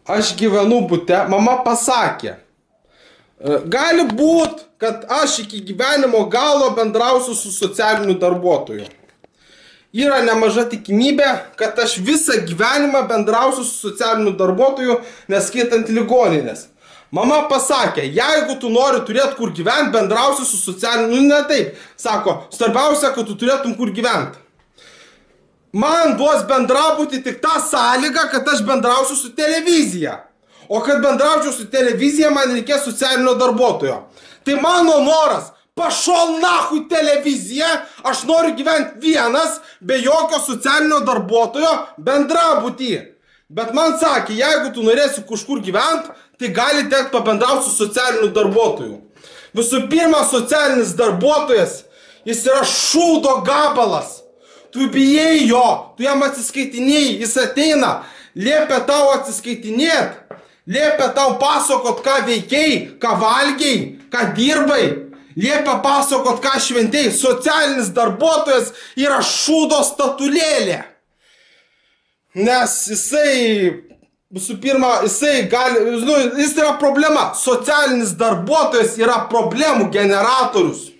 aš gyvenu bute, mama pasakė, gali būt, kad aš iki gyvenimo galo bendrausiu su socialiniu darbuotoju. Yra nemaža tikimybė, kad aš visą gyvenimą bendrausiu su socialiniu darbuotoju, neskaitant ligoninės. Mama pasakė, jeigu tu nori turėti kur gyventi, bendrausi su socialiniu, ne taip. Sako, svarbiausia, kad tu turėtum kur gyventi. Man duos bendrabūti tik tą sąlygą, kad aš bendrausiu su televizija. O kad bendraučiau su televizija, man reikės socialinio darbuotojo. Tai mano noras, pašol nahui televiziją, aš noriu gyventi vienas, be jokio socialinio darbuotojo bendrabūtį. Bet man sakė, jeigu tu norėsi kažkur gyventi, tai gali tekti pabendrauti su socialiniu darbuotoju. Visų pirma, socialinis darbuotojas, jis yra šūdo gabalas. Tu bijai jo, tu jam atsiskaitinėjai, jis ateina, liepia tau atsiskaitinėti, liepia tau pasakot, ką veikiai, ką valgiai, ką dirbai, liepia pasakot, ką šventėjai. Socialinis darbuotojas yra šūdo statulėlė. Nes jisai, visų pirma, jis yra problema. Socialinis darbuotojas yra problemų generatorius.